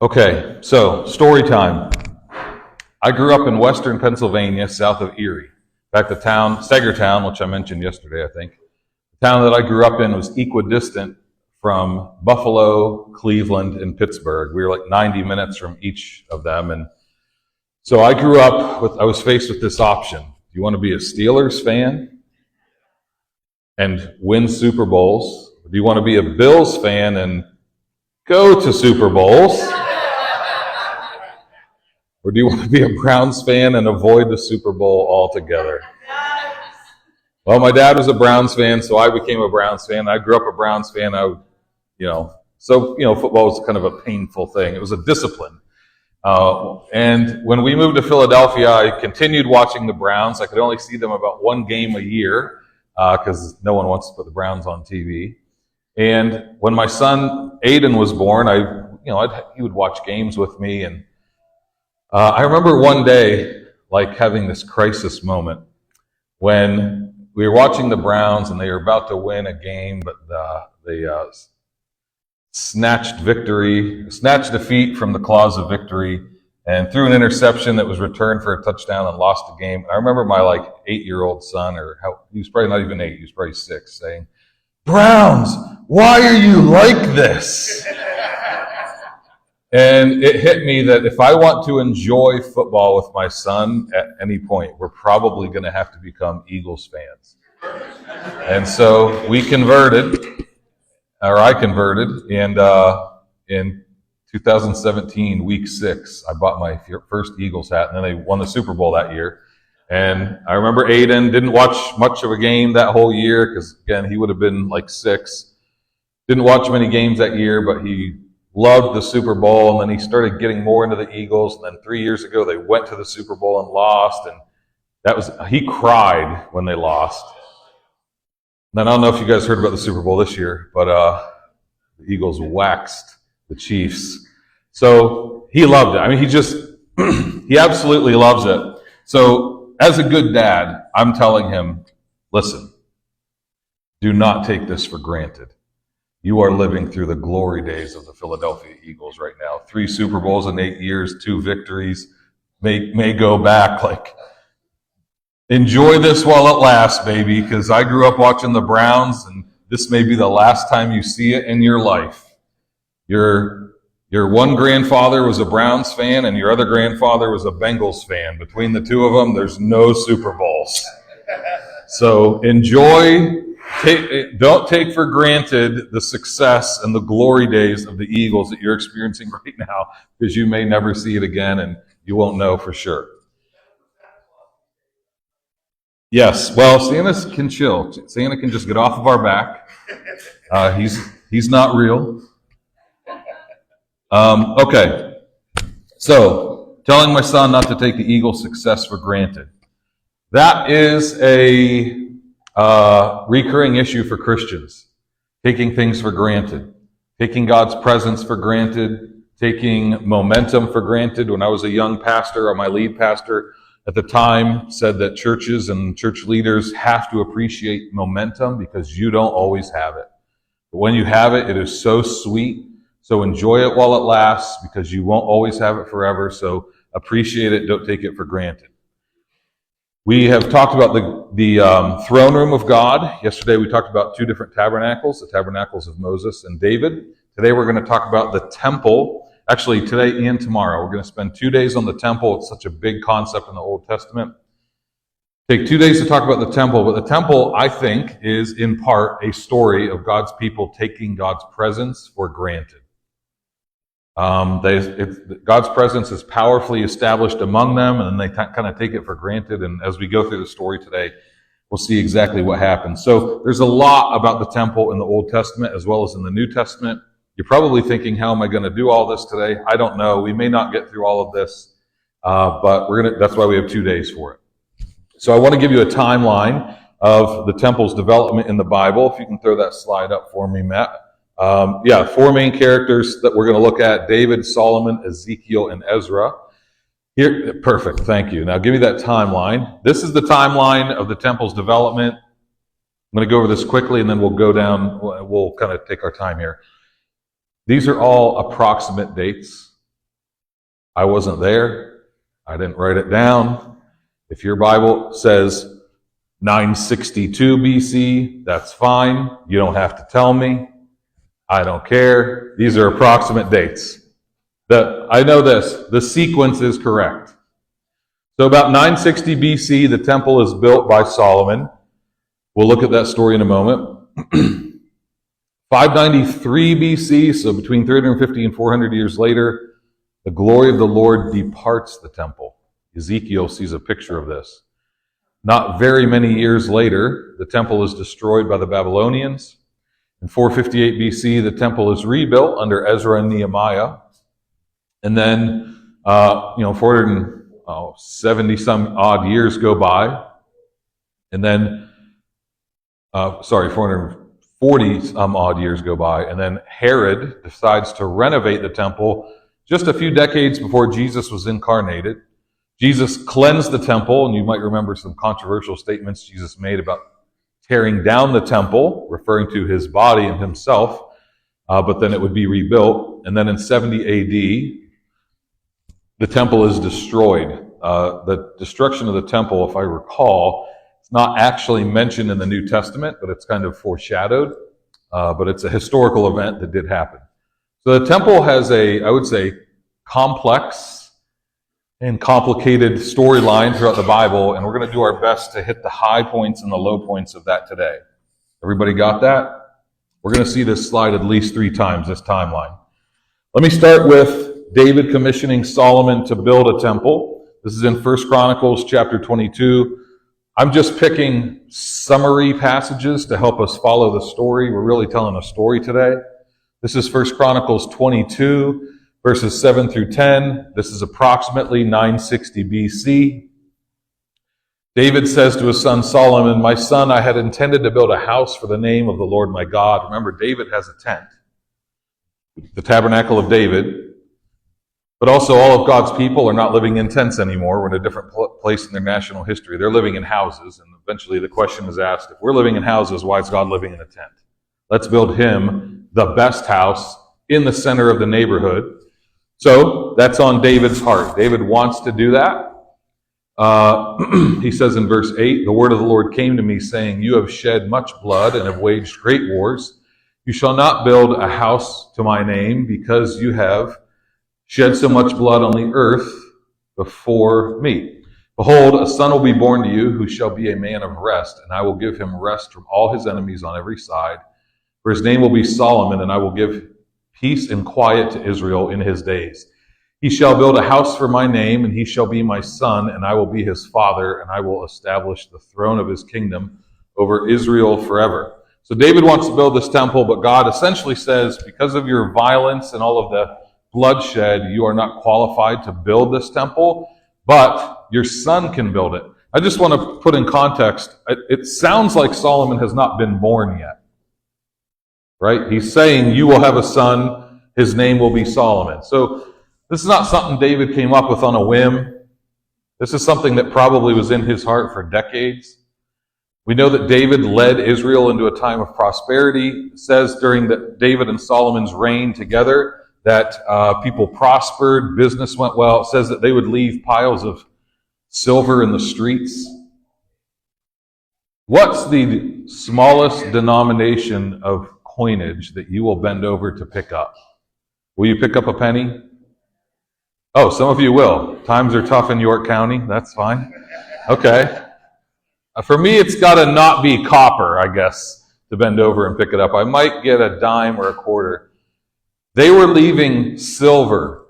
Okay, so story time. I grew up in western Pennsylvania, south of Erie. In fact, the town, Sagertown, which I mentioned yesterday, I think, the town that I grew up in was equidistant from Buffalo, Cleveland, and Pittsburgh. We were like 90 minutes from each of them. And so I grew up I was faced with this option. Do you want to be a Steelers fan and win Super Bowls? Or do you want to be a Bills fan and go to Super Bowls? Or do you want to be a Browns fan and avoid the Super Bowl altogether? Well, my dad was a Browns fan, so I became a Browns fan. I grew up a Browns fan. Football was kind of a painful thing. It was a discipline. And when we moved to Philadelphia, I continued watching the Browns. I could only see them about one game a year because no one wants to put the Browns on TV. And when my son Aiden was born, he would watch games with me, and I remember one day, like, having this crisis moment when we were watching the Browns and they were about to win a game, but they snatched defeat from the claws of victory and threw an interception that was returned for a touchdown and lost the game. And I remember my 8-year-old son, he was probably not even 8, he was probably 6, saying, "Browns, why are you like this?" And it hit me that if I want to enjoy football with my son at any point, we're probably going to have to become Eagles fans. And so I converted, and in 2017, week 6, I bought my first Eagles hat, and then they won the Super Bowl that year. And I remember Aiden didn't watch much of a game that whole year because, again, he would have been 6. Didn't watch many games that year, but he loved the Super Bowl, and then he started getting more into the Eagles. And then 3 years ago, they went to the Super Bowl and lost, and he cried when they lost. And then I don't know if you guys heard about the Super Bowl this year, but the Eagles waxed the Chiefs. So he loved it. I mean, he absolutely loves it. So as a good dad, I'm telling him, listen, do not take this for granted. You are living through the glory days of the Philadelphia Eagles right now. 3 Super Bowls in 8 years, 2 victories, may go back. Enjoy this while it lasts, baby, because I grew up watching the Browns, and this may be the last time you see it in your life. Your one grandfather was a Browns fan, and your other grandfather was a Bengals fan. Between the two of them, there's no Super Bowls. So enjoy. Don't take for granted the success and the glory days of the Eagles that you're experiencing right now, because you may never see it again and you won't know for sure. Yes, well, Santa can chill. Santa can just get off of our back. He's not real. Okay, so telling my son not to take the Eagles' success for granted. That is a recurring issue for Christians, taking things for granted, taking God's presence for granted, taking momentum for granted. When I was a young pastor, or my lead pastor at the time said that churches and church leaders have to appreciate momentum because you don't always have it. But when you have it, it is so sweet. So enjoy it while it lasts because you won't always have it forever. So appreciate it. Don't take it for granted. We have talked about the throne room of God. Yesterday we talked about 2 different tabernacles, the tabernacles of Moses and David. Today we're going to talk about the temple. Actually, today and tomorrow. We're going to spend 2 days on the temple. It's such a big concept in the Old Testament. Take 2 days to talk about the temple, but the temple, I think, is in part a story of God's people taking God's presence for granted. God's presence is powerfully established among them, and they kind of take it for granted. And as we go through the story today, we'll see exactly what happens. So there's a lot about the temple in the Old Testament as well as in the New Testament. You're probably thinking, how am I going to do all this today? I don't know. We may not get through all of this, but that's why we have 2 days for it. So I want to give you a timeline of the temple's development in the Bible. If you can throw that slide up for me, Matt. 4 main characters that we're going to look at: David, Solomon, Ezekiel, and Ezra. Here, perfect, thank you. Now give me that timeline. This is the timeline of the temple's development. I'm going to go over this quickly and then we'll go down, we'll kind of take our time here. These are all approximate dates. I wasn't there. I didn't write it down. If your Bible says 962 BC, that's fine. You don't have to tell me. I don't care. These are approximate dates. I know this. The sequence is correct. So about 960 BC, the temple is built by Solomon. We'll look at that story in a moment. 593 BC, so between 350 and 400 years later, the glory of the Lord departs the temple. Ezekiel sees a picture of this. Not very many years later, the temple is destroyed by the Babylonians. In 458 BC, the temple is rebuilt under Ezra and Nehemiah. And then, 470 some odd years go by. And then, 440 some odd years go by. And then Herod decides to renovate the temple just a few decades before Jesus was incarnated. Jesus cleansed the temple, and you might remember some controversial statements Jesus made about tearing down the temple, referring to his body and himself, but then it would be rebuilt. And then in 70 AD, the temple is destroyed. The destruction of the temple, if I recall, it's not actually mentioned in the New Testament, but it's kind of foreshadowed. But it's a historical event that did happen. So the temple has I would say, complex and complicated storyline throughout the Bible, and we're going to do our best to hit the high points and the low points of that today. Everybody got that? We're going to see this slide at least 3 times, this timeline. Let me start with David commissioning Solomon to build a temple. This is in 1 Chronicles chapter 22. I'm just picking summary passages to help us follow the story. We're really telling a story today. This is 1 Chronicles 22. Verses 7 through 10, this is approximately 960 BC. David says to his son Solomon, "My son, I had intended to build a house for the name of the Lord my God." Remember, David has a tent, the tabernacle of David. But also all of God's people are not living in tents anymore. We're in a different place in their national history. They're living in houses. And eventually the question is asked, if we're living in houses, why is God living in a tent? Let's build him the best house in the center of the neighborhood. So that's on David's heart. David wants to do that. He says in verse 8, "The word of the Lord came to me, saying, You have shed much blood and have waged great wars. You shall not build a house to my name, because you have shed so much blood on the earth before me. Behold, a son will be born to you, who shall be a man of rest, and I will give him rest from all his enemies on every side. For his name will be Solomon, and I will give peace and quiet to Israel in his days. He shall build a house for my name, and he shall be my son, and I will be his father, and I will establish the throne of his kingdom over Israel forever." So David wants to build this temple, but God essentially says, because of your violence and all of the bloodshed, you are not qualified to build this temple, but your son can build it. I just want to put in context, it sounds like Solomon has not been born yet. Right? He's saying, you will have a son, his name will be Solomon. So this is not something David came up with on a whim. This is something that probably was in his heart for decades. We know that David led Israel into a time of prosperity. It says during David and Solomon's reign together that people prospered, business went well. It says that they would leave piles of silver in the streets. What's the smallest denomination of coinage that you will bend over to pick up? Will you pick up a penny? Oh, some of you will. Times are tough in York County. That's fine. Okay. For me, it's got to not be copper, I guess, to bend over and pick it up. I might get a dime or a quarter. They were leaving silver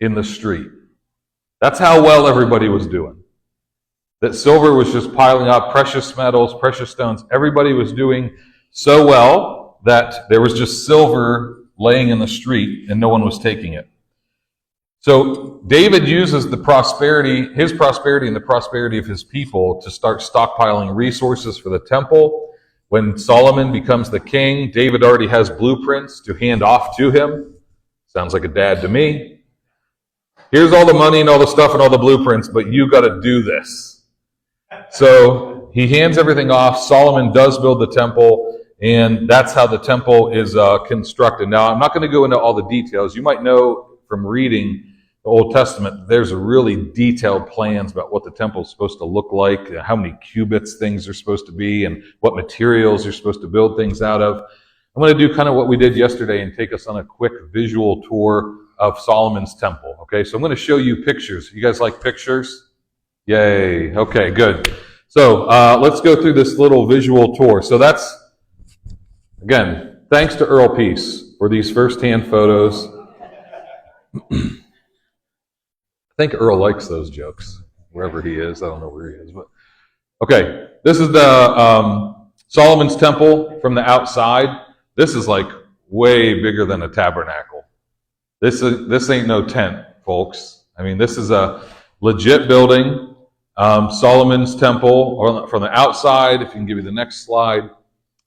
in the street. That's how well everybody was doing. That silver was just piling up, precious metals, precious stones. Everybody was doing so well that there was just silver laying in the street and no one was taking it. So David uses his prosperity and the prosperity of his people to start stockpiling resources for the temple. When Solomon becomes the king, David already has blueprints to hand off to him. Sounds like a dad to me. Here's all the money and all the stuff and all the blueprints, but you got to do this. So he hands everything off. Solomon does build the temple, and that's how the temple is constructed. Now, I'm not going to go into all the details. You might know from reading the Old Testament, there's a really detailed plans about what the temple is supposed to look like, how many cubits things are supposed to be, and what materials you're supposed to build things out of. I'm going to do kind of what we did yesterday and take us on a quick visual tour of Solomon's temple. Okay, so I'm going to show you pictures. You guys like pictures? Yay. Okay, good. So let's go through this little visual tour. So that's, again, thanks to Earl Peace for these first-hand photos. I think Earl likes those jokes, wherever he is. I don't know where he is. But okay, this is the Solomon's temple from the outside. This is like way bigger than a tabernacle. This ain't no tent, folks. I mean, this is a legit building. Solomon's temple, or from the outside, if you can give me the next slide,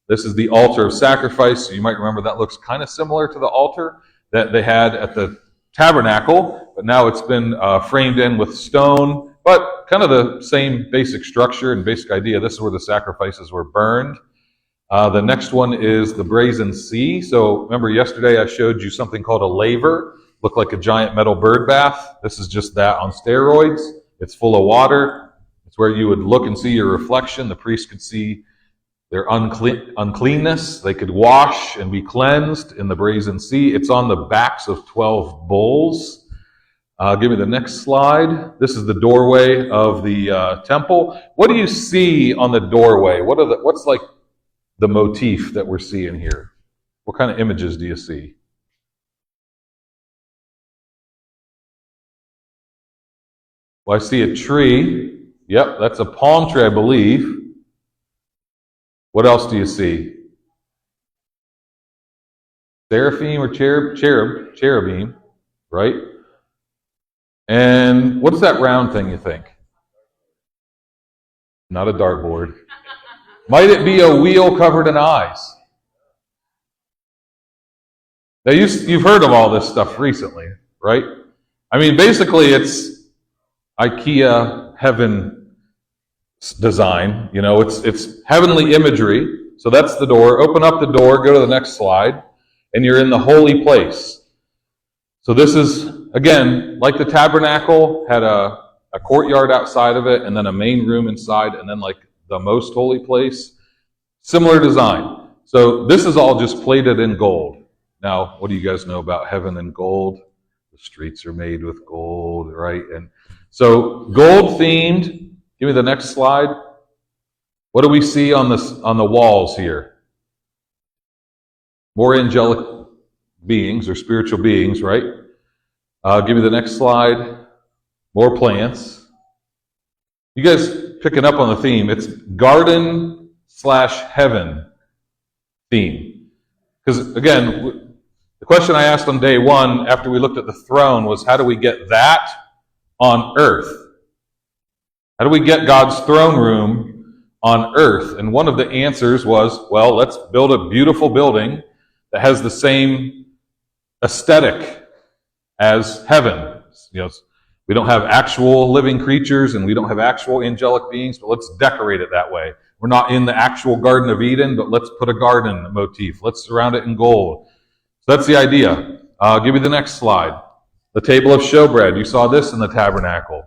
this is the altar of sacrifice. So you might remember that looks kind of similar to the altar that they had at the tabernacle, but now it's been framed in with stone, but kind of the same basic structure and basic idea. This is where the sacrifices were burned. The next one is the brazen sea. So remember yesterday I showed you something called a laver. Looked like a giant metal bird bath. This is just that on steroids. It's full of water. It's where you would look and see your reflection. The priest could see their uncleanness. They could wash and be cleansed in the brazen sea. It's on the backs of 12 bulls. Give me the next slide. This is the doorway of the temple. What do you see on the doorway? What's like the motif that we're seeing here? What kind of images do you see? Well, I see a tree. Yep, that's a palm tree, I believe. What else do you see? Seraphim or cherubim, right? And what's that round thing, you think? Not a dartboard. Might it be a wheel covered in eyes? Now, you've heard of all this stuff recently, right? I mean, basically, it's IKEA heaven design. You know, it's heavenly imagery. So that's the door. Open up the door, go to the next slide, and you're in the holy place. So this is, again, like the tabernacle, had a courtyard outside of it, and then a main room inside, and then like the most holy place. Similar design. So this is all just plated in gold. Now, what do you guys know about heaven and gold? The streets are made with gold, right? And so gold themed. Give me the next slide. What do we see on the walls here? More angelic beings or spiritual beings, right? Give me the next slide. More plants. You guys picking up on the theme? It's garden/heaven theme. Because again, the question I asked on day one after we looked at the throne was, how do we get that on earth? How do we get God's throne room on earth? And one of the answers was, well, let's build a beautiful building that has the same aesthetic as heaven. You know, we don't have actual living creatures and we don't have actual angelic beings, but let's decorate it that way. We're not in the actual Garden of Eden, but let's put a garden motif. Let's surround it in gold. So that's the idea. Give me the next slide. The table of showbread. You saw this in the tabernacle.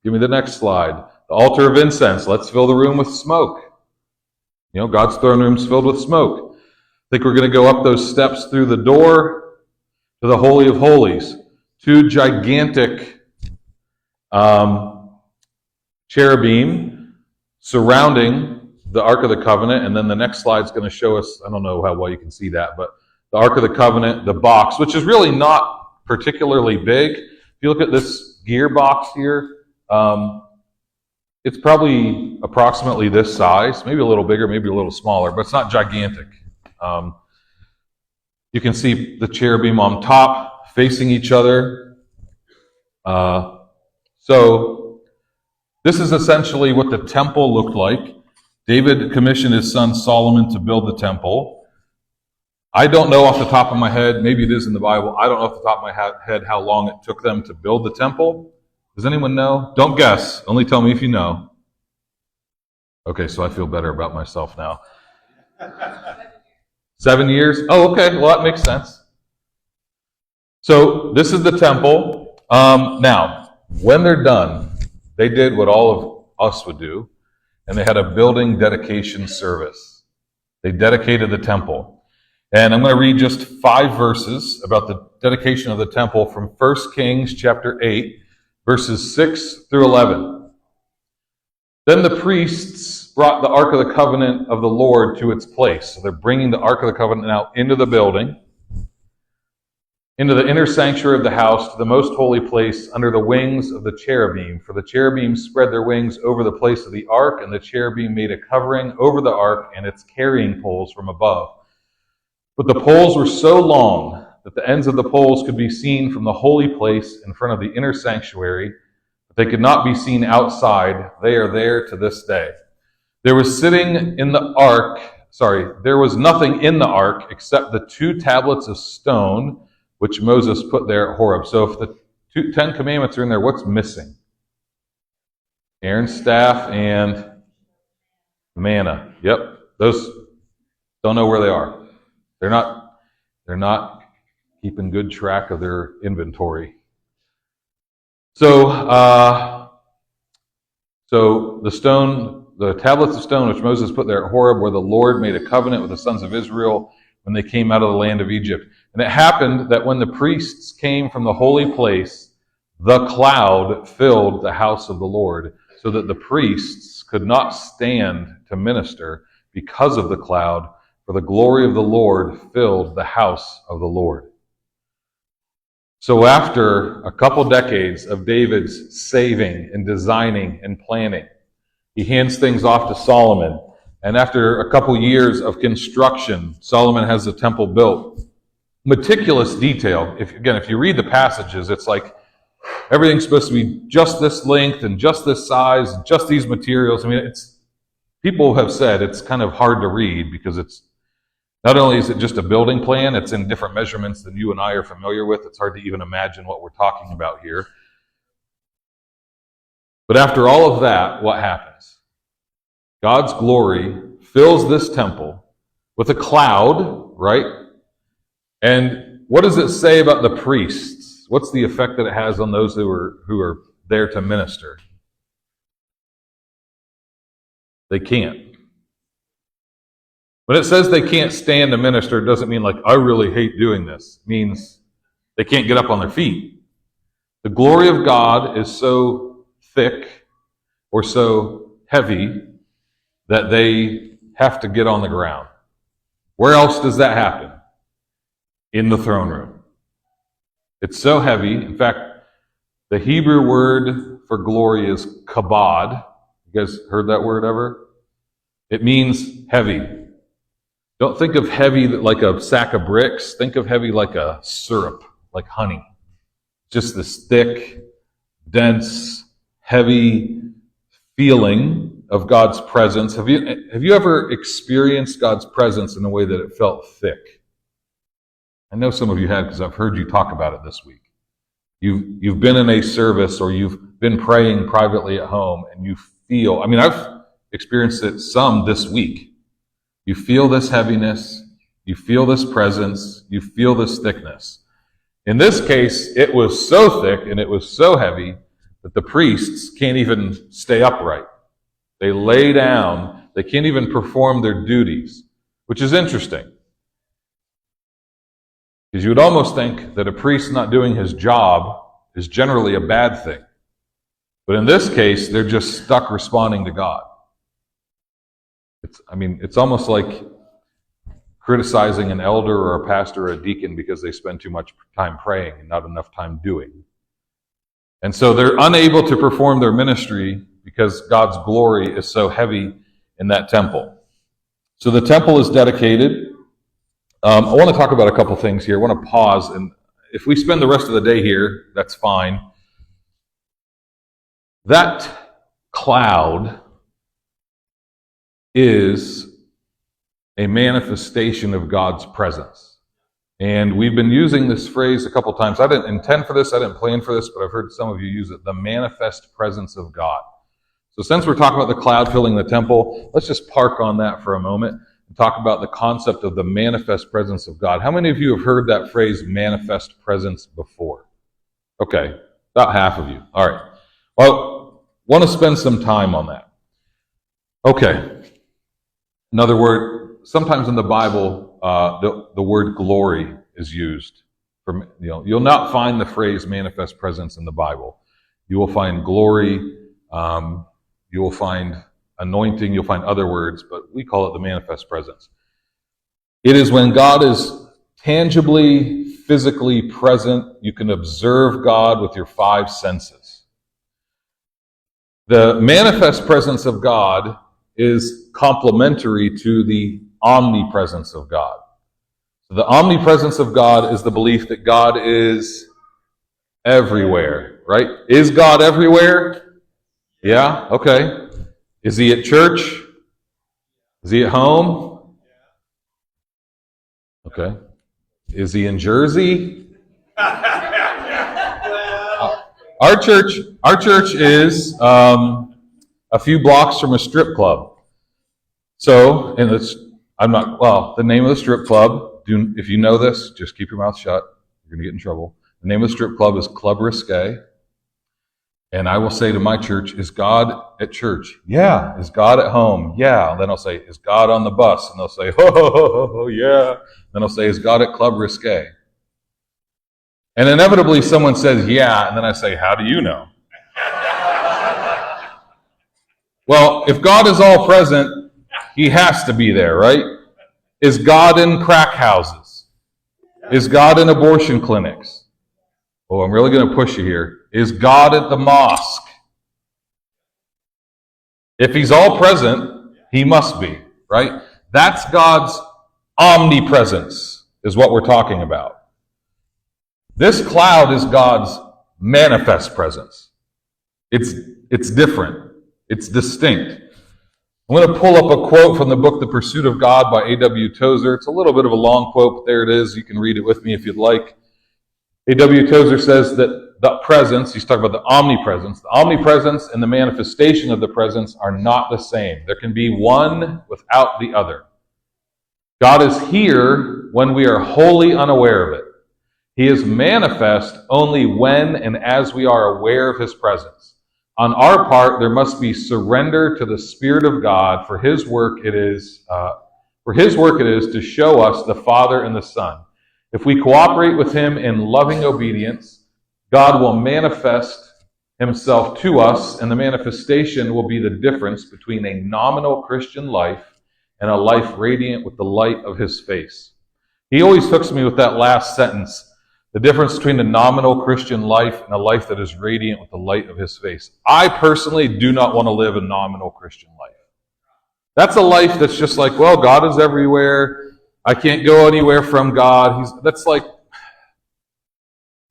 Give me the next slide. The altar of incense. Let's fill the room with smoke. You know, God's throne room's filled with smoke. I think we're going to go up those steps through the door to the Holy of Holies. Two gigantic cherubim surrounding the Ark of the Covenant. And then the next slide is going to show us, I don't know how well you can see that, but the Ark of the Covenant, the box, which is really not particularly big. If you look at this gear box here, it's probably approximately this size, maybe a little bigger, maybe a little smaller, but it's not gigantic. You can see the cherubim on top facing each other. So this is essentially what the temple looked like. David commissioned his son Solomon to build the temple. I don't know off the top of my head, maybe it is in the Bible, I don't know off the top of my head how long it took them to build the temple. Does anyone know? Don't guess. Only tell me if you know. Okay, so I feel better about myself now. 7 years? Oh, okay. Well, that makes sense. So this is the temple. Now, when they're done, they did what all of us would do, and they had a building dedication service. They dedicated the temple. And I'm going to read just 5 verses about the dedication of the temple from 1 Kings chapter 8, verses 6 through 11. Then the priests brought the Ark of the Covenant of the Lord to its place. So they're bringing the Ark of the Covenant out into the building, into the inner sanctuary of the house, to the most holy place, under the wings of the cherubim. For the cherubim spread their wings over the place of the ark, and the cherubim made a covering over the ark and its carrying poles from above. But the poles were so long that the ends of the poles could be seen from the holy place in front of the inner sanctuary, but they could not be seen outside. They are there to this day. There was nothing in the ark except the 2 tablets of stone which Moses put there at Horeb. So if the 10 Commandments are in there, what's missing? Aaron's staff and manna. Yep, those don't know where they are. They're not keeping good track of their inventory. So the tablets of stone which Moses put there at Horeb, where the Lord made a covenant with the sons of Israel when they came out of the land of Egypt. And it happened that when the priests came from the holy place, the cloud filled the house of the Lord, so that the priests could not stand to minister because of the cloud, for the glory of the Lord filled the house of the Lord. So after a couple decades of David's saving and designing and planning, he hands things off to Solomon. And after a couple years of construction, Solomon has the temple built. Meticulous detail. If you read the passages, it's like everything's supposed to be just this length and just this size, and just these materials. I mean, people have said it's kind of hard to read because it's not only is it just a building plan, it's in different measurements than you and I are familiar with. It's hard to even imagine what we're talking about here. But after all of that, what happens? God's glory fills this temple with a cloud, right? And what does it say about the priests? What's the effect that it has on those who are there to minister? They can't. When it says they can't stand to minister, it doesn't mean like, I really hate doing this. It means they can't get up on their feet. The glory of God is so thick or so heavy that they have to get on the ground. Where else does that happen? In the throne room. It's so heavy. In fact, the Hebrew word for glory is kabod. You guys heard that word ever? It means heavy. Don't think of heavy like a sack of bricks. Think of heavy like a syrup, like honey. Just this thick, dense, heavy feeling of God's presence. Have you ever experienced God's presence in a way that it felt thick? I know some of you have because I've heard you talk about it this week. You've been in a service or you've been praying privately at home and you feel, I've experienced it some this week. You feel this heaviness, you feel this presence, you feel this thickness. In this case, it was so thick and it was so heavy that the priests can't even stay upright. They lay down, they can't even perform their duties, which is interesting. Because you would almost think that a priest not doing his job is generally a bad thing. But in this case, they're just stuck responding to God. It's almost like criticizing an elder or a pastor or a deacon because they spend too much time praying and not enough time doing. And so they're unable to perform their ministry because God's glory is so heavy in that temple. So the temple is dedicated. I want to talk about a couple things here. I want to pause, and if we spend the rest of the day here, that's fine. That cloud is a manifestation of God's presence. And we've been using this phrase a couple times. I didn't intend for this, I didn't plan for this, but I've heard some of you use it, the manifest presence of God. So since we're talking about the cloud filling the temple, let's just park on that for a moment and talk about the concept of the manifest presence of God. How many of you have heard that phrase, manifest presence, before? Okay, About half of you. All right. Well, want to spend some time on that. Okay. Another word, sometimes in the Bible, the word glory is used. You'll not find the phrase manifest presence in the Bible. You will find glory, you will find anointing, you'll find other words, but we call it the manifest presence. It is when God is tangibly, physically present. You can observe God with your five senses. The manifest presence of God is complementary to the omnipresence of God. So the omnipresence of God is the belief that God is everywhere, right? Is God everywhere? Yeah? Okay. Is he at church? Is he at home? Okay. Is he in Jersey? Our church is a few blocks from a strip club. So, and the name of the strip club, if you know this, just keep your mouth shut. You're going to get in trouble. The name of the strip club is Club Risque. And I will say to my church, is God at church? Yeah. Is God at home? Yeah. Then I'll say, is God on the bus? And they'll say, oh, yeah. Then I'll say, is God at Club Risque? And inevitably someone says, yeah. And then I say, how do you know? Well, if God is all present, he has to be there, right? Is God in crack houses? Is God in abortion clinics? Oh, I'm really going to push you here. Is God at the mosque? If he's all present, he must be, right? That's God's omnipresence, is what we're talking about. This cloud is God's manifest presence. It's different. It's distinct. I'm going to pull up a quote from the book The Pursuit of God by A.W. Tozer. It's a little bit of a long quote, but there it is. You can read it with me if you'd like. A.W. Tozer says that the presence, he's talking about the omnipresence and the manifestation of the presence are not the same. There can be one without the other. God is here when we are wholly unaware of it. He is manifest only when and as we are aware of his presence. On our part, there must be surrender to the Spirit of God. For his work it is to show us the Father and the Son. If we cooperate with him in loving obedience, God will manifest himself to us, and the manifestation will be the difference between a nominal Christian life and a life radiant with the light of his face. He always hooks me with that last sentence. The difference between a nominal Christian life and a life that is radiant with the light of his face. I personally do not want to live a nominal Christian life. That's a life that's just like, well, God is everywhere. I can't go anywhere from God. That's like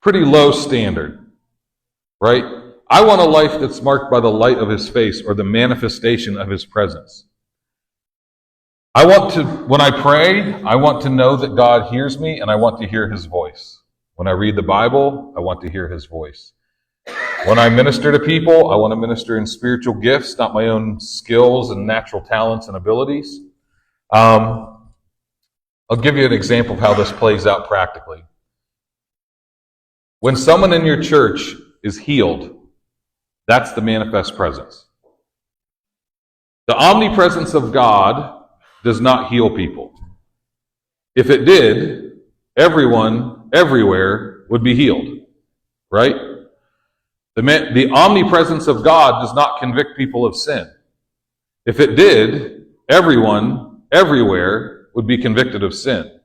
pretty low standard, right? I want a life that's marked by the light of his face or the manifestation of his presence. When I pray, I want to know that God hears me and I want to hear his voice. When I read the Bible, I want to hear his voice. When I minister to people, I want to minister in spiritual gifts, not my own skills and natural talents and abilities. I'll give you an example of how this plays out practically. When someone in your church is healed, that's the manifest presence. The omnipresence of God does not heal people. If it did, everyone, everywhere would be healed, right? The omnipresence of God does not convict people of sin. If it did, everyone, everywhere would be convicted of sin.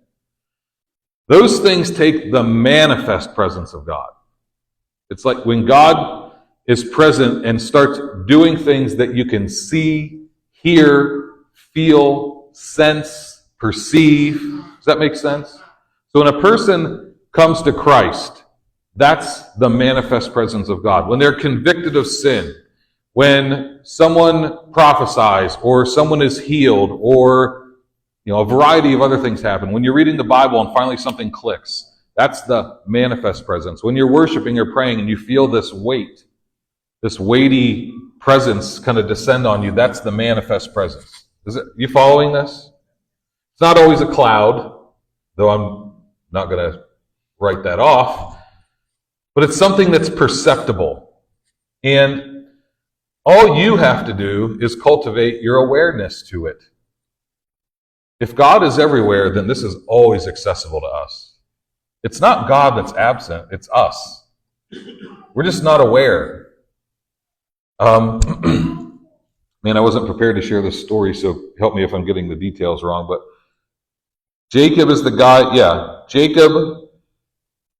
Those things take the manifest presence of God. It's like when God is present and starts doing things that you can see, hear, feel, sense, perceive. Does that make sense? So when a person comes to Christ, that's the manifest presence of God. When they're convicted of sin, when someone prophesies or someone is healed or a variety of other things happen. When you're reading the Bible and finally something clicks, that's the manifest presence. When you're worshiping or praying and you feel this weight, this weighty presence kind of descend on you, that's the manifest presence. You following this? It's not always a cloud, though I'm not going to write that off. but it's something that's perceptible. And all you have to do is cultivate your awareness to it. If God is everywhere, then this is always accessible to us. It's not God that's absent, it's us. We're just not aware. Man, I wasn't prepared to share this story, so help me if I'm getting the details wrong, but Jacob is the guy, Jacob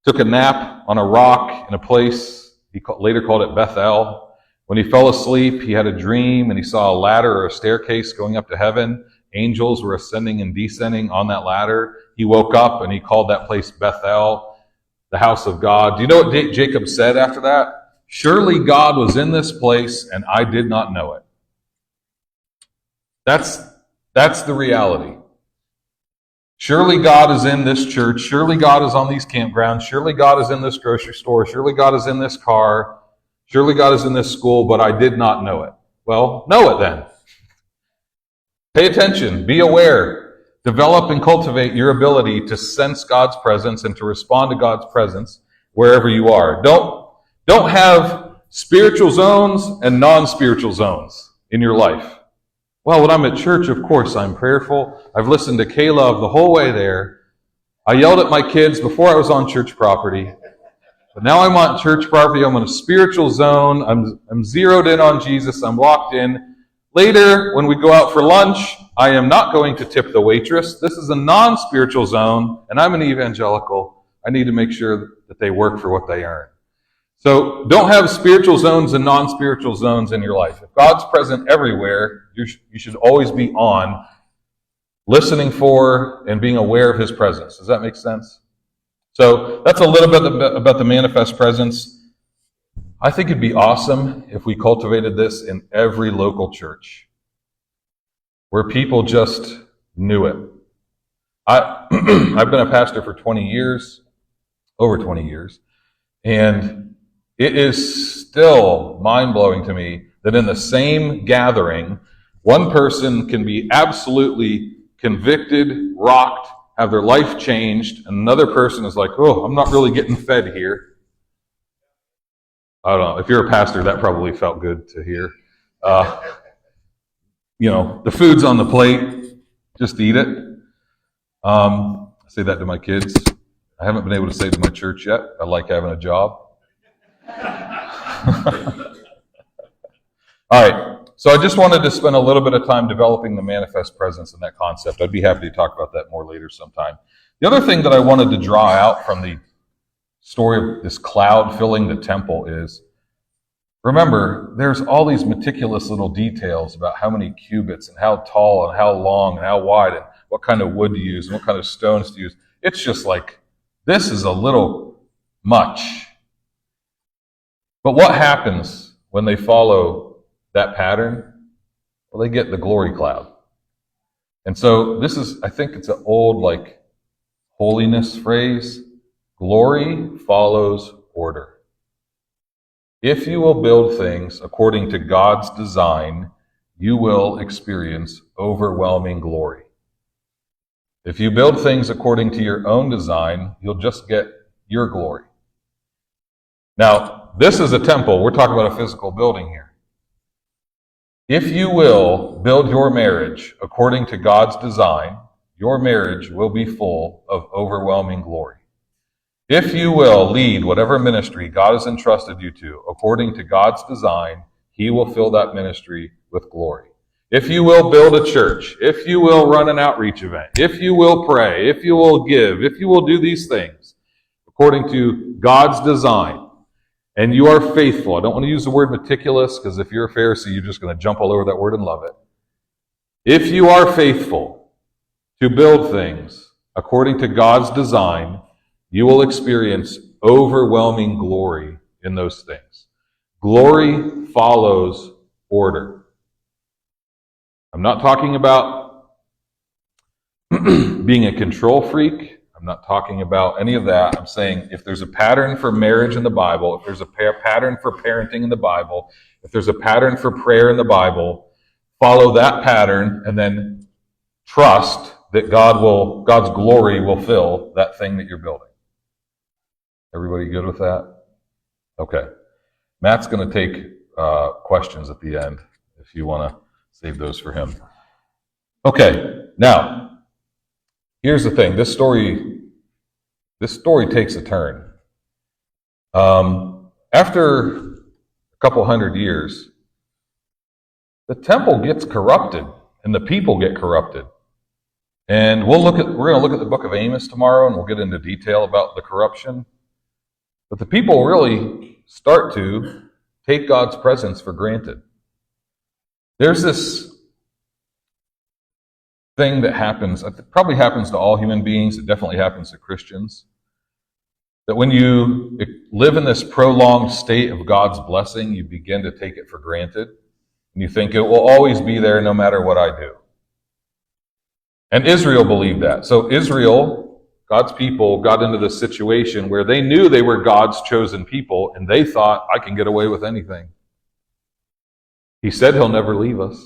took a nap on a rock in a place, he later called it Bethel. When he fell asleep, he had a dream and he saw a ladder or a staircase going up to heaven. Angels were ascending and descending on that ladder. He woke up and he called that place Bethel, the house of God. Do you know what Jacob said after that? Surely God was in this place and I did not know it. That's the reality. Surely God is in this church. Surely God is on these campgrounds. Surely God is in this grocery store. Surely God is in this car. Surely God is in this school, but I did not know it. Well, know it then. Pay attention. Be aware. Develop and cultivate your ability to sense God's presence and to respond to God's presence wherever you are. Don't have spiritual zones and non-spiritual zones in your life. Well, when I'm at church, of course, I'm prayerful. I've listened to K-Love the whole way there. I yelled at my kids before I was on church property. But now I'm on church property. I'm in a spiritual zone. I'm zeroed in on Jesus. I'm locked in. Later, when we go out for lunch, I am not going to tip the waitress. This is a non-spiritual zone, and I'm an evangelical. I need to make sure that they work for what they earn. So don't have spiritual zones and non-spiritual zones in your life. If God's present everywhere, you should always be on, listening for and being aware of his presence. Does that make sense? So that's a little bit about the manifest presence. I think it'd be awesome if we cultivated this in every local church, where people just knew it. I've been a pastor for 20 years, over 20 years, and it is still mind-blowing to me that in the same gathering, one person can be absolutely convicted, rocked, have their life changed, and another person is like, oh, I'm not really getting fed here. I don't know. If you're a pastor, that probably felt good to hear. The food's on the plate. Just eat it. I say that to my kids. I haven't been able to say to my church yet. I like having a job. All right. So I just wanted to spend a little bit of time developing the manifest presence in that concept. I'd be happy to talk about that more later sometime. The other thing that I wanted to draw out from the story of this cloud filling the temple is, remember, there's all these meticulous little details about how many cubits and how tall and how long and how wide and what kind of wood to use and what kind of stones to use. It's just like, this is a little much. But what happens when they follow that pattern? Well, they get the glory cloud. And so this is, I think it's an old holiness phrase. Glory follows order. If you will build things according to God's design, you will experience overwhelming glory. If you build things according to your own design, you'll just get your glory. Now, this is a temple. We're talking about a physical building here. If you will build your marriage according to God's design, your marriage will be full of overwhelming glory. If you will lead whatever ministry God has entrusted you to according to God's design, he will fill that ministry with glory. If you will build a church, if you will run an outreach event, if you will pray, if you will give, if you will do these things according to God's design, and you are faithful. I don't want to use the word meticulous, because if you're a Pharisee, you're just going to jump all over that word and love it. If you are faithful to build things according to God's design, you will experience overwhelming glory in those things. Glory follows order. I'm not talking about being a control freak. I'm not talking about any of that. I'm saying if there's a pattern for marriage in the Bible, if there's a pattern for parenting in the Bible, if there's a pattern for prayer in the Bible, follow that pattern and then trust that God's glory will fill that thing that you're building. Everybody good with that? Okay. Matt's going to take questions at the end if you want to save those for him. Okay. Now, here's the thing. This story takes a turn. After a couple hundred years, the temple gets corrupted and the people get corrupted. And we're going to look at the book of Amos tomorrow, and we'll get into detail about the corruption. But the people really start to take God's presence for granted. There's this thing that happens, it probably happens to all human beings, it definitely happens to Christians, that when you live in this prolonged state of God's blessing, you begin to take it for granted. And you think it will always be there no matter what I do. And Israel believed that. So Israel, God's people, got into this situation where they knew they were God's chosen people, and they thought, I can get away with anything. He said he'll never leave us.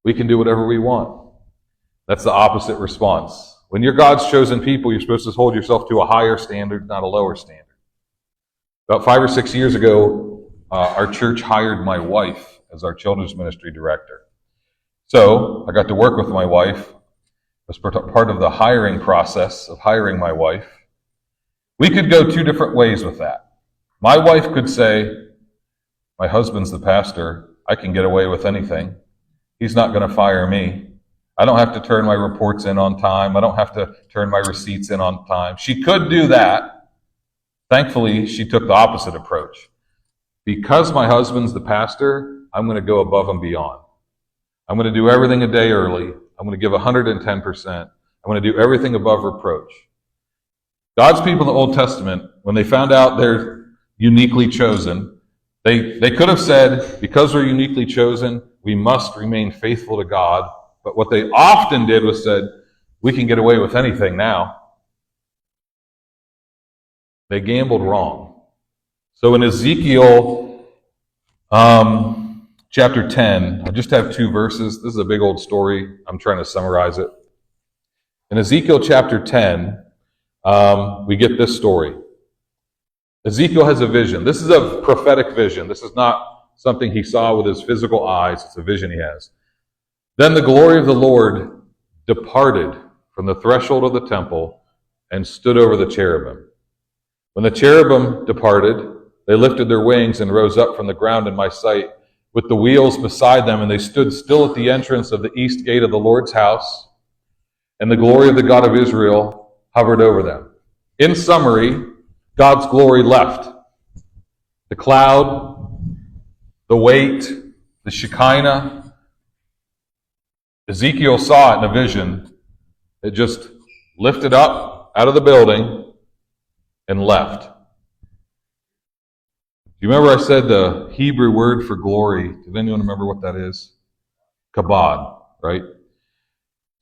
We can do whatever we want. That's the opposite response. When you're God's chosen people, you're supposed to hold yourself to a higher standard, not a lower standard. About 5 or 6 years ago, our church hired my wife as our children's ministry director. So I got to work with my wife as part of the hiring process of hiring my wife. We could go 2 different ways with that. My wife could say, my husband's the pastor. I can get away with anything. He's not going to fire me. I don't have to turn my reports in on time. I don't have to turn my receipts in on time. She could do that. Thankfully, she took the opposite approach. Because my husband's the pastor, I'm going to go above and beyond. I'm going to do everything a day early. I'm going to give 110%. I'm going to do everything above reproach. God's people in the Old Testament, when they found out they're uniquely chosen, they could have said, because we're uniquely chosen, we must remain faithful to God. But what they often did was said, we can get away with anything now. They gambled wrong. So in Ezekiel chapter 10, I just have 2 verses. This is a big old story. I'm trying to summarize it. In Ezekiel chapter 10, we get this story. Ezekiel has a vision. This is a prophetic vision. This is not something he saw with his physical eyes. It's a vision he has. Then the glory of the Lord departed from the threshold of the temple and stood over the cherubim. When the cherubim departed, they lifted their wings and rose up from the ground in my sight with the wheels beside them, and they stood still at the entrance of the east gate of the Lord's house, and the glory of the God of Israel hovered over them. In summary, God's glory left. The cloud, the weight, the Shekinah. Ezekiel saw it in a vision. It just lifted up out of the building and left. Do you remember I said the Hebrew word for glory? Does anyone remember what that is? Kabod, right?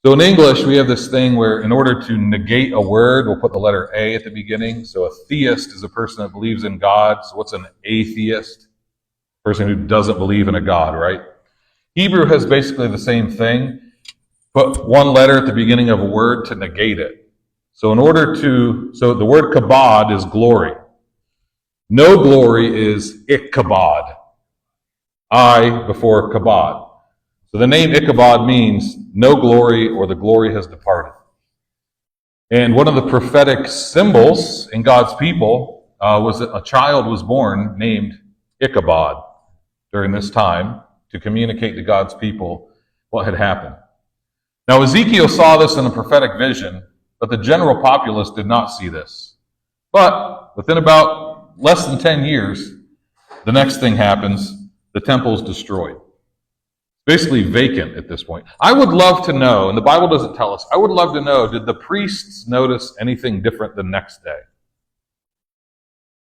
So in English, we have this thing where in order to negate a word, we'll put the letter A at the beginning. So a theist is a person that believes in God. So what's an atheist? A person who doesn't believe in a God, right? Hebrew has basically the same thing. Put one letter at the beginning of a word to negate it. So the word kabod is glory. No glory is Ichabod. I before kabod. So the name Ichabod means no glory, or the glory has departed. And one of the prophetic symbols in God's people was that a child was born named Ichabod during this time to communicate to God's people what had happened. Now Ezekiel saw this in a prophetic vision, but the general populace did not see this. But within about less than 10 years, the next thing happens. The temple is destroyed. Basically vacant at this point. I would love to know, and the Bible doesn't tell us, I would love to know, did the priests notice anything different the next day?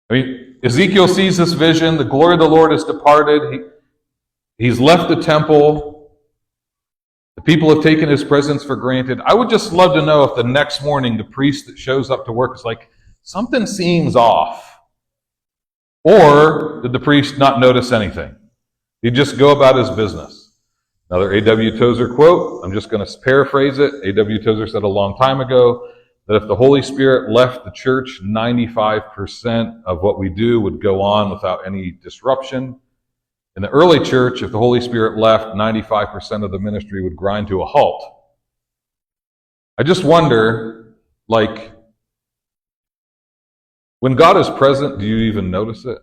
I mean, Ezekiel sees this vision, the glory of the Lord has departed, he's left the temple, the people have taken his presence for granted. I would just love to know if the next morning the priest that shows up to work is like, something seems off. Or did the priest not notice anything? He'd just go about his business. Another A.W. Tozer quote, I'm just going to paraphrase it. A.W. Tozer said a long time ago that if the Holy Spirit left the church, 95% of what we do would go on without any disruption. In the early church, if the Holy Spirit left, 95% of the ministry would grind to a halt. I just wonder, like, when God is present, do you even notice it?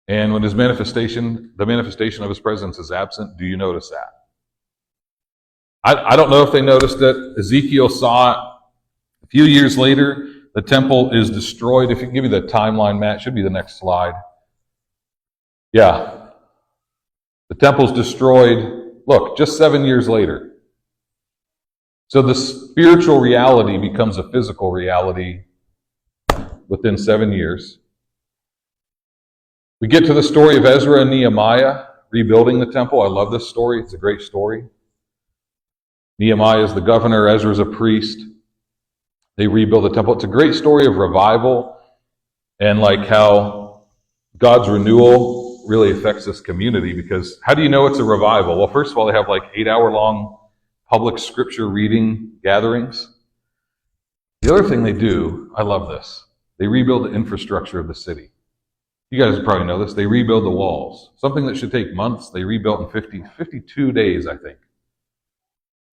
And when the manifestation of his presence is absent, do you notice that? I don't know if they noticed it. Ezekiel saw it. A few years later, the temple is destroyed. If you give me the timeline, Matt, it should be the next slide. Yeah. The temple's destroyed. Look, just 7 years later. So the spiritual reality becomes a physical reality within 7 years. We get to the story of Ezra and Nehemiah rebuilding the temple. I love this story. It's a great story. Nehemiah is the governor. Ezra is a priest. They rebuild the temple. It's a great story of revival and like how God's renewal really affects this community, because how do you know it's a revival? Well, first of all, they have like 8-hour-long public scripture reading gatherings. The other thing they do, I love this, they rebuild the infrastructure of the city. You guys probably know this. They rebuild the walls. Something that should take months, they rebuilt in 52 days, I think,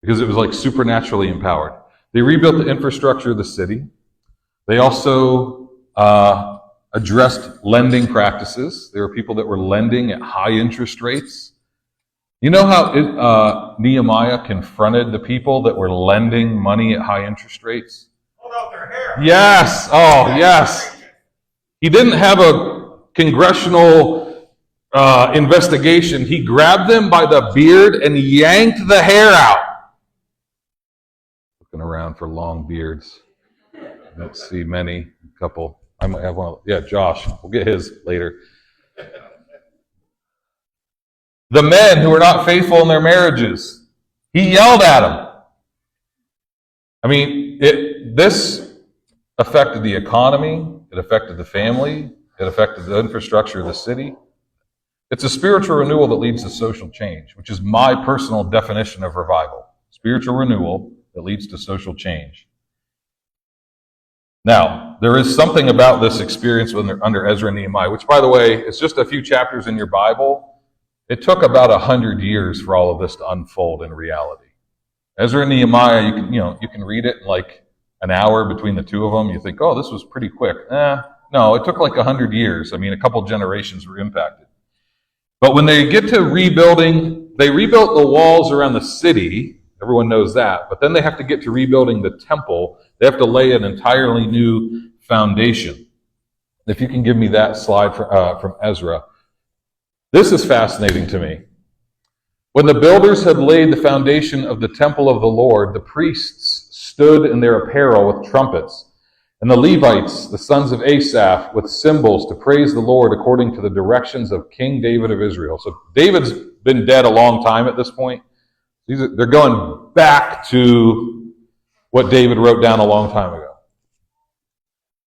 because it was like supernaturally empowered. They rebuilt the infrastructure of the city. They also addressed lending practices. There were people that were lending at high interest rates. You know how Nehemiah confronted the people that were lending money at high interest rates? Hold out their hair. Yes. Oh, yes. He didn't have a congressional investigation. He grabbed them by the beard and yanked the hair out. Looking around for long beards. I don't see many. A couple. I might have one. Yeah, Josh. We'll get his later. The men who were not faithful in their marriages, he yelled at them. I mean, this affected the economy. It affected the family. It affected the infrastructure of the city. It's a spiritual renewal that leads to social change, which is my personal definition of revival. Spiritual renewal that leads to social change. Now, there is something about this experience under Ezra and Nehemiah, which, by the way, is just a few chapters in your Bible. It took about 100 years for all of this to unfold in reality. Ezra and Nehemiah, you can read it in like an hour between the two of them. You think, oh, this was pretty quick. No, it took like 100 years. I mean, a couple generations were impacted. But when they get to rebuilding, they rebuilt the walls around the city. Everyone knows that. But then they have to get to rebuilding the temple. They have to lay an entirely new foundation. If you can give me that slide from Ezra. This is fascinating to me. When the builders had laid the foundation of the temple of the Lord, the priests stood in their apparel with trumpets, and the Levites, the sons of Asaph, with cymbals to praise the Lord according to the directions of King David of Israel. So David's been dead a long time at this point. They're going back to what David wrote down a long time ago.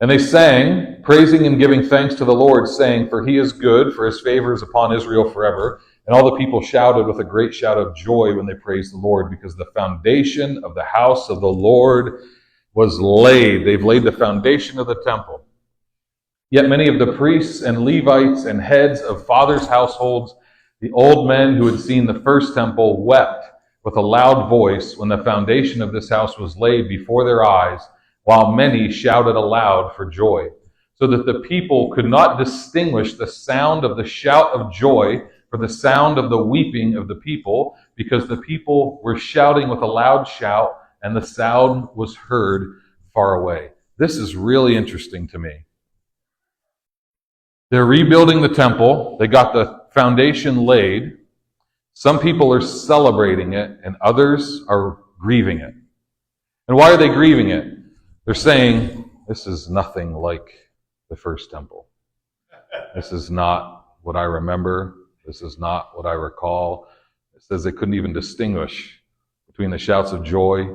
And they sang, praising and giving thanks to the Lord, saying, "For he is good, for his favor is upon Israel forever." And all the people shouted with a great shout of joy when they praised the Lord, because the foundation of the house of the Lord was laid. They've laid the foundation of the temple. Yet many of the priests and Levites and heads of fathers' households, the old men who had seen the first temple, wept with a loud voice when the foundation of this house was laid before their eyes, while many shouted aloud for joy, so that the people could not distinguish the sound of the shout of joy from the sound of the weeping of the people, because the people were shouting with a loud shout, and the sound was heard far away. This is really interesting to me. They're rebuilding the temple. They got the foundation laid. Some people are celebrating it, and others are grieving it. And why are they grieving it? They're saying, this is nothing like the first temple. This is not what I remember. This is not what I recall. It says they couldn't even distinguish between the shouts of joy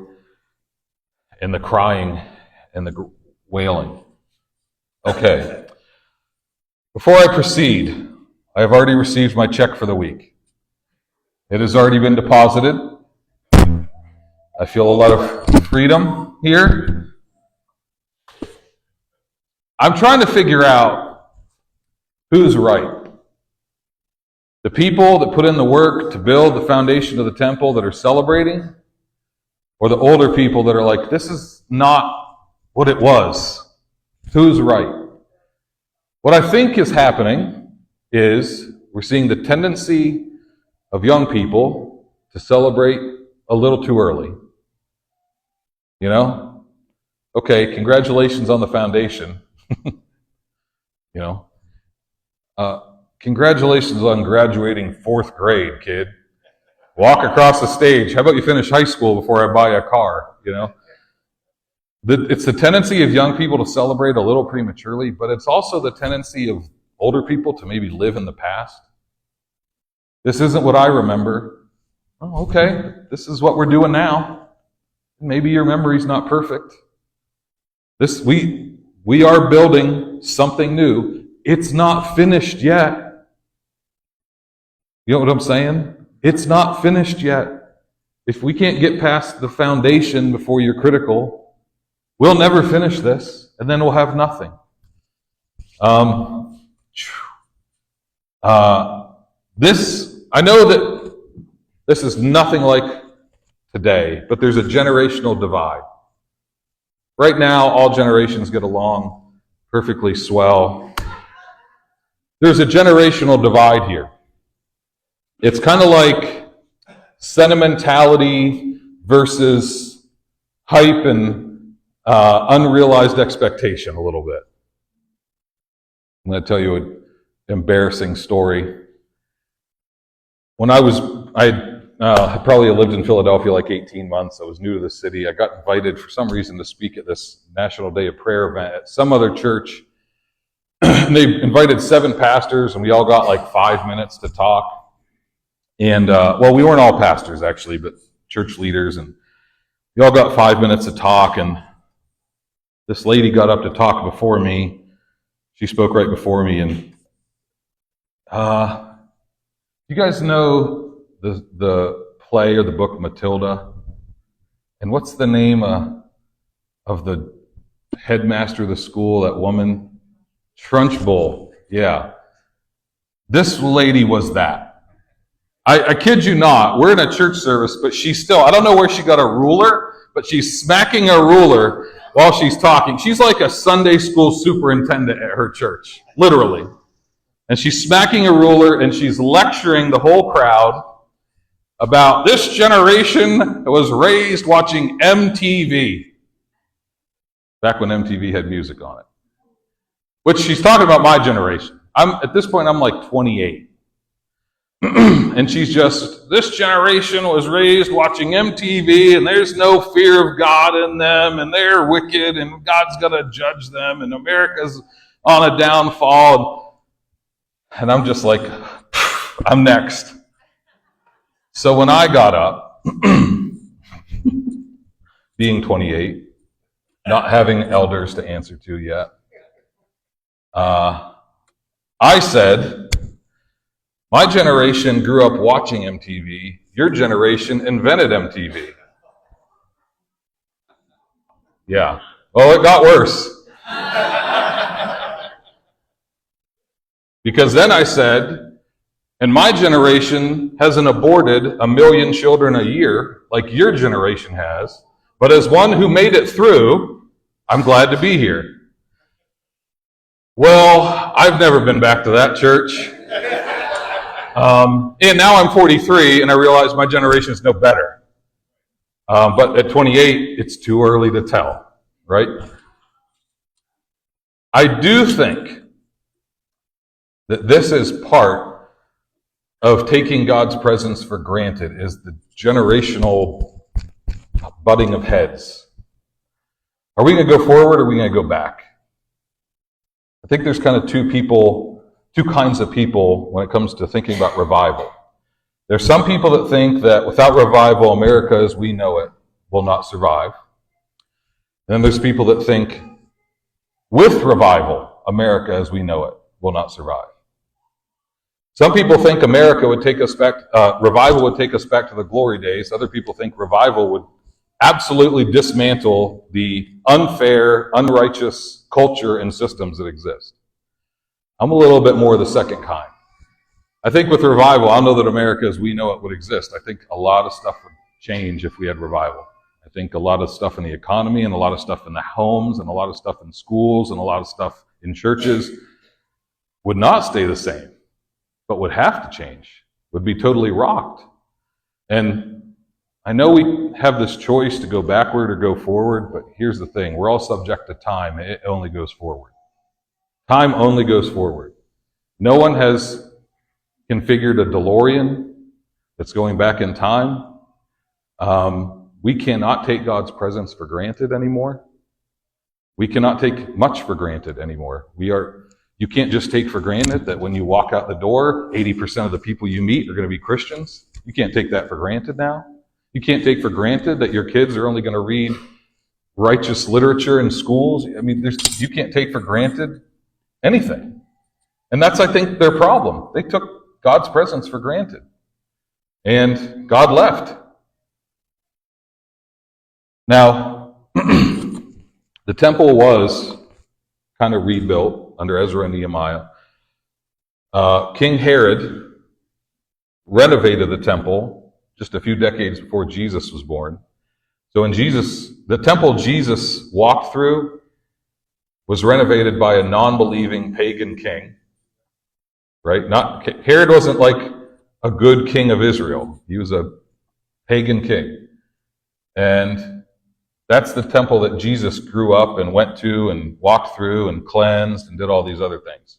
and the crying and the wailing. Okay. Before I proceed, I have already received my check for the week. It has already been deposited. I feel a lot of freedom here. I'm trying to figure out who's right. The people that put in the work to build the foundation of the temple that are celebrating, or the older people that are like, this is not what it was. Who's right? What I think is happening is we're seeing the tendency of young people to celebrate a little too early. You know? Okay, congratulations on the foundation. Congratulations on graduating 4th grade, kid. Walk across the stage. How about you finish high school before I buy a car? It's the tendency of young people to celebrate a little prematurely, but it's also the tendency of older people to maybe live in the past. This isn't what I remember. Oh, okay, this is what we're doing now. Maybe your memory's not perfect. We are building something new. It's not finished yet. You know what I'm saying? It's not finished yet. If we can't get past the foundation before you're critical, we'll never finish this, and then we'll have nothing. I know that this is nothing like today, but there's a generational divide. Right now, all generations get along perfectly swell. There's a generational divide here. It's kind of like sentimentality versus hype and unrealized expectation a little bit. I'm going to tell you an embarrassing story. When I had probably lived in Philadelphia like 18 months. I was new to the city. I got invited for some reason to speak at this National Day of Prayer event at some other church. They invited 7 pastors, and we all got like 5 minutes to talk. And, we weren't all pastors actually, but church leaders, and we all got 5 minutes to talk, and this lady got up to talk before me. She spoke right before me, and you guys know the play or the book Matilda? And what's the name of the headmaster of the school, that woman? Trunchbull. Yeah. This lady was that. I kid you not, we're in a church service, but she's still, I don't know where she got a ruler, but she's smacking a ruler while she's talking. She's like a Sunday school superintendent at her church, literally. And she's smacking a ruler, and she's lecturing the whole crowd about this generation was raised watching MTV. Back when MTV had music on it. Which she's talking about my generation. At this point, I'm like 28. And she's just, this generation was raised watching MTV, and there's no fear of God in them, and they're wicked, and God's going to judge them, and America's on a downfall. And I'm just like, I'm next. So when I got up, being 28, not having elders to answer to yet, I said, my generation grew up watching MTV. Your generation invented MTV. Yeah. Well, it got worse. Because then I said, and my generation hasn't aborted 1 million children a year like your generation has, but as one who made it through, I'm glad to be here. Well, I've never been back to that church. And now I'm 43, and I realize my generation is no better. But at 28, it's too early to tell, right? I do think that this is part of taking God's presence for granted, is the generational butting of heads. Are we going to go forward, or are we going to go back? I think there's kind of two kinds of people when it comes to thinking about revival. There's some people that think that without revival, America as we know it will not survive. And then there's people that think with revival, America as we know it will not survive. Some people think America would take us back, revival would take us back to the glory days. Other people think revival would absolutely dismantle the unfair, unrighteous culture and systems that exist. I'm a little bit more the second kind. I think with revival, I don't know that America as we know it would exist. I think a lot of stuff would change if we had revival. I think a lot of stuff in the economy and a lot of stuff in the homes and a lot of stuff in schools and a lot of stuff in churches would not stay the same, but would have to change, would be totally rocked. And I know we have this choice to go backward or go forward, but here's the thing. We're all subject to time. It only goes forward. Time only goes forward. No one has configured a DeLorean that's going back in time. We cannot take God's presence for granted anymore. We cannot take much for granted anymore. You can't just take for granted that when you walk out the door, 80% of the people you meet are going to be Christians. You can't take that for granted now. You can't take for granted that your kids are only going to read righteous literature in schools. I mean, you can't take for granted anything. And that's, I think, their problem. They took God's presence for granted. And God left. Now, the temple was kind of rebuilt under Ezra and Nehemiah. King Herod renovated the temple just a few decades before Jesus was born. So the temple Jesus walked through was renovated by a non-believing pagan king. Right? Herod wasn't like a good king of Israel. He was a pagan king. And that's the temple that Jesus grew up and went to and walked through and cleansed and did all these other things.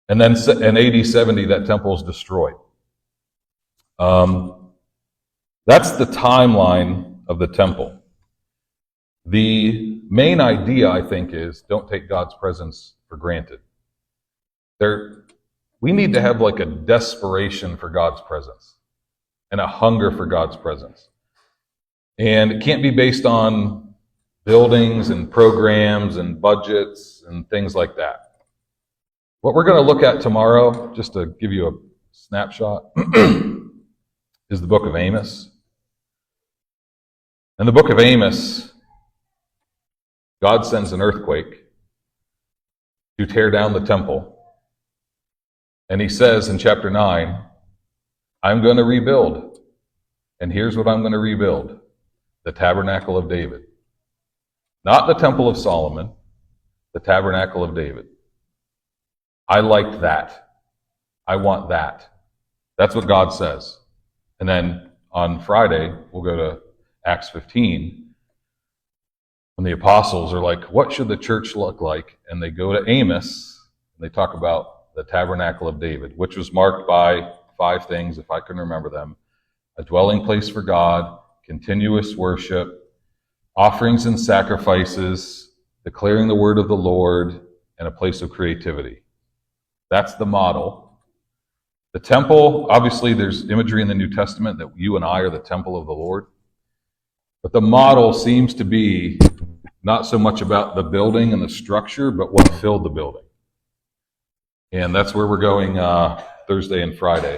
And then in AD 70, that temple is destroyed. That's the timeline of the temple. The main idea, I think, is don't take God's presence for granted. We need to have like a desperation for God's presence and a hunger for God's presence. And it can't be based on buildings and programs and budgets and things like that. What we're going to look at tomorrow, just to give you a snapshot, is the book of Amos. In the book of Amos, God sends an earthquake to tear down the temple. And he says in chapter 9, I'm going to rebuild. And here's what I'm going to rebuild. The tabernacle of David. Not the temple of Solomon, the tabernacle of David. I liked that. I want that. That's what God says. And then on Friday, we'll go to Acts 15, when the apostles are like, what should the church look like? And they go to Amos, and they talk about the tabernacle of David, which was marked by 5 things, if I can remember them. A dwelling place for God, continuous worship, offerings and sacrifices, declaring the word of the Lord, and a place of creativity. That's the model. The temple, obviously there's imagery in the New Testament that you and I are the temple of the Lord. But the model seems to be not so much about the building and the structure, but what filled the building. And that's where we're going Thursday and Friday.